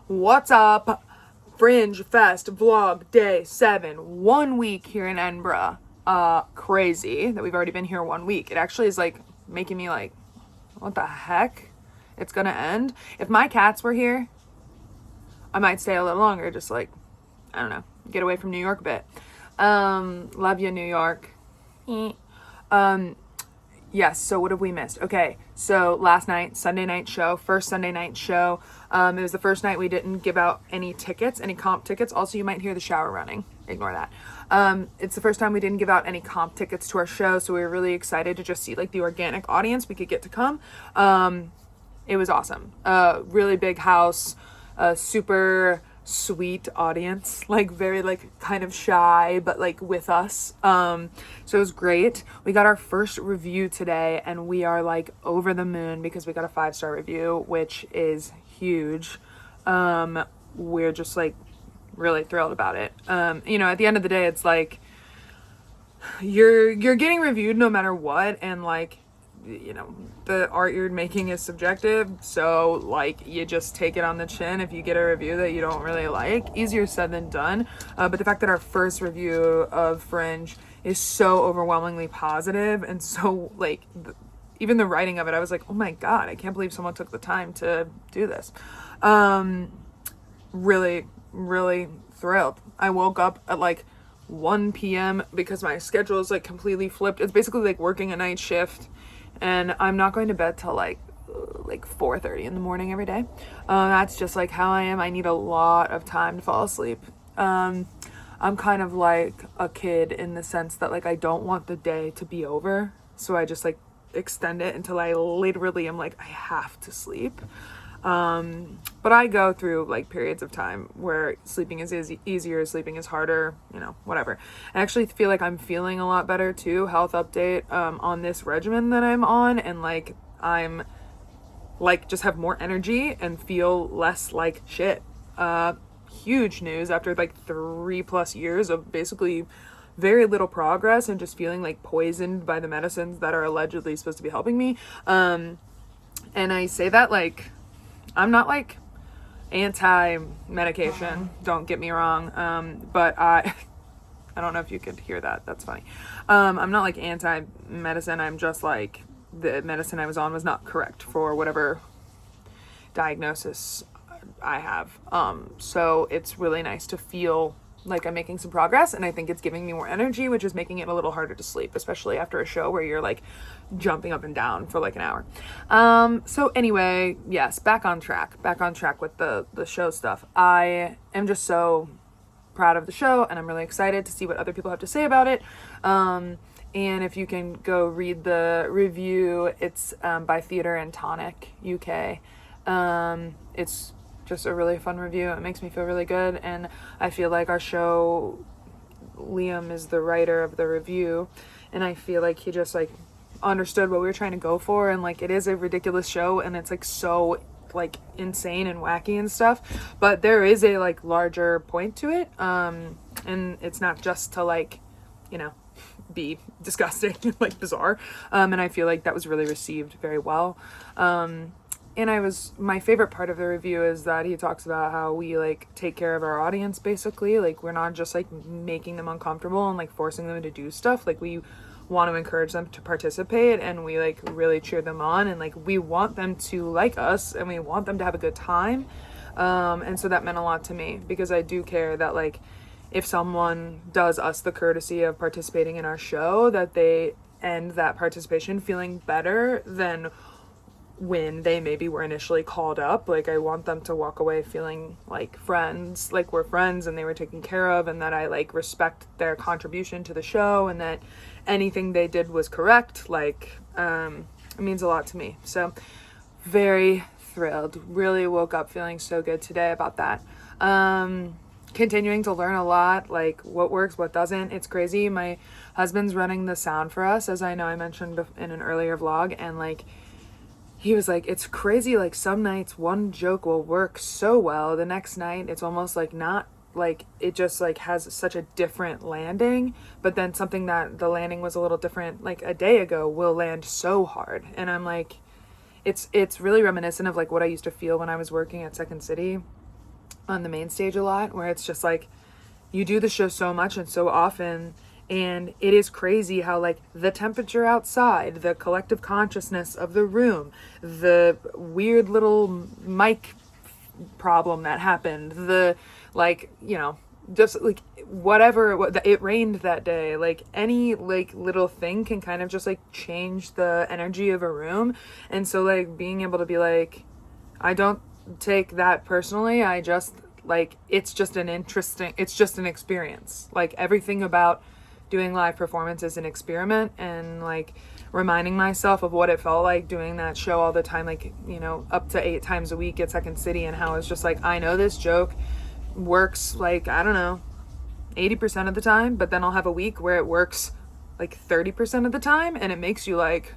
What's up? Fringe Fest vlog day 7. 1 week here in Edinburgh. Crazy that we've already been here 1 week. It actually is like making me like, what the heck? It's gonna end. If my cats were here, I might stay a little longer, just like, I don't know, get away from New York a bit. Love you, New York. Yes, so what have we missed? Okay, so last night, Sunday night show, first Sunday night show. It was the first night we didn't give out any tickets, any comp tickets. Also, you might hear the shower running. Ignore that. It's the first time we didn't give out any comp tickets to our show, so we were really excited to just see like the organic audience we could get to come. It was awesome. Really big house, super sweet audience, like very like kind of shy but like with us, so it was great. We got our first review today and we are like over the moon because we got a 5-star review, which is huge. We're just like really thrilled about it. At the end of the day, it's like you're getting reviewed no matter what, and like, the art you're making is subjective, so like you just take it on the chin if you get a review that you don't really like. Easier said than done, but the fact that our first review of Fringe is so overwhelmingly positive, and so like even the writing of it, I was like, oh my god, I can't believe someone took the time to do this. Really thrilled. I woke up at like 1 p.m. because my schedule is like completely flipped. It's basically like working a night shift, and I'm not going to bed till like 4:30 in the morning every day. That's just like how I am. I need a lot of time to fall asleep. I'm kind of like a kid in the sense that like I don't want the day to be over, so I just like extend it until I literally am like, I have to sleep. But I go through like periods of time where sleeping is easier, sleeping is harder, whatever. I actually feel like I'm feeling a lot better too. Health update, on this regimen that I'm on, and like I'm like just have more energy and feel less like shit. Huge news after like 3+ years of basically very little progress and just feeling like poisoned by the medicines that are allegedly supposed to be helping me. And I say that like, I'm not like anti-medication, don't get me wrong, but I don't know if you could hear that, that's funny. I'm not like anti-medicine, I'm just like, the medicine I was on was not correct for whatever diagnosis I have. So it's really nice to feel like I'm making some progress, and I think it's giving me more energy, which is making it a little harder to sleep, especially after a show where you're like jumping up and down for like an hour. So anyway, yes, back on track with the show stuff. I am just so proud of the show, and I'm really excited to see what other people have to say about it. And if you can go read the review, it's by Theatre and Tonic UK. It's just a really fun review. It makes me feel really good, and I feel like our show, Liam is the writer of the review, and I feel like he just like understood what we were trying to go for, and like it is a ridiculous show, and it's like so like insane and wacky and stuff, but there is a like larger point to it, and it's not just to like be disgusting and like bizarre, and I feel like that was really received very well. And my favorite part of the review is that he talks about how we like take care of our audience, basically. Like we're not just like making them uncomfortable and like forcing them to do stuff. Like we want to encourage them to participate, and we like really cheer them on, and like we want them to like us, and we want them to have a good time. And so that meant a lot to me, because I do care that like if someone does us the courtesy of participating in our show, that they end that participation feeling better than when they maybe were initially called up. Like I want them to walk away feeling like friends, like we're friends and they were taken care of, and that I like respect their contribution to the show, and that anything they did was correct. Like it means a lot to me. So very thrilled. Really woke up feeling so good today about that. Continuing to learn a lot, like what works, what doesn't. It's crazy. My husband's running the sound for us, as I know I mentioned in an earlier vlog, and like he was like, it's crazy, like some nights one joke will work so well, the next night it's almost like not, like it just like has such a different landing, but then something that the landing was a little different like a day ago will land so hard. And I'm like, it's really reminiscent of like what I used to feel when I was working at Second City, on the main stage a lot, where it's just like you do the show so much and so often, and it is crazy how like the temperature outside, the collective consciousness of the room, the weird little mic problem that happened, the like, you know, just like whatever it rained that day, like any like little thing can kind of just like change the energy of a room. And so like being able to be like, I don't take that personally, I just like, it's just an experience. Like everything about doing live performance is an experiment, and like reminding myself of what it felt like doing that show all the time, like, you know, up to 8 times a week at Second City, and how it's just like, I know this joke works like, I don't know, 80% of the time, but then I'll have a week where it works like 30% of the time, and it makes you like,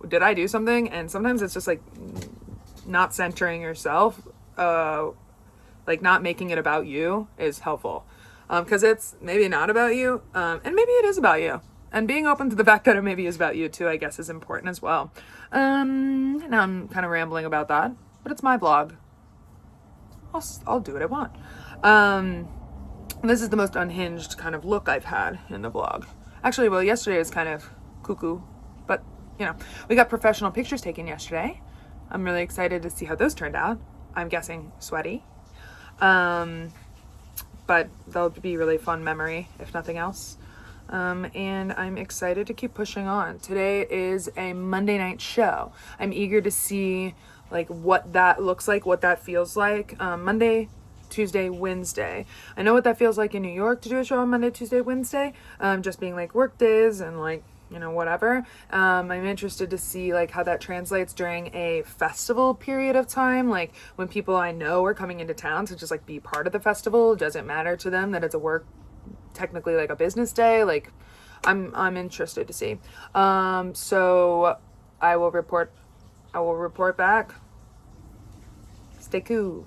did I do something? And sometimes it's just like not centering yourself, like not making it about you is helpful, because it's maybe not about you, and maybe it is about you, and being open to the fact that it maybe is about you too, I guess, is important as well. Now I'm kind of rambling about that, but it's my vlog. I'll do what I want. This is the most unhinged kind of look I've had in the vlog. Actually, well, yesterday was kind of cuckoo, but you know, we got professional pictures taken yesterday. I'm really excited to see how those turned out. I'm guessing sweaty. But they'll be really fun memory, if nothing else. And I'm excited to keep pushing on. Today is a Monday night show. I'm eager to see like what that looks like, what that feels like. Monday, Tuesday, Wednesday. I know what that feels like in New York to do a show on Monday, Tuesday, Wednesday. Just being like work days and like, you know, whatever. I'm interested to see like how that translates during a festival period of time, like when people I know are coming into town to just like be part of the festival. Does it matter to them that it's a work, technically like a business day? Like I'm interested to see. So I will report back. Stay cool.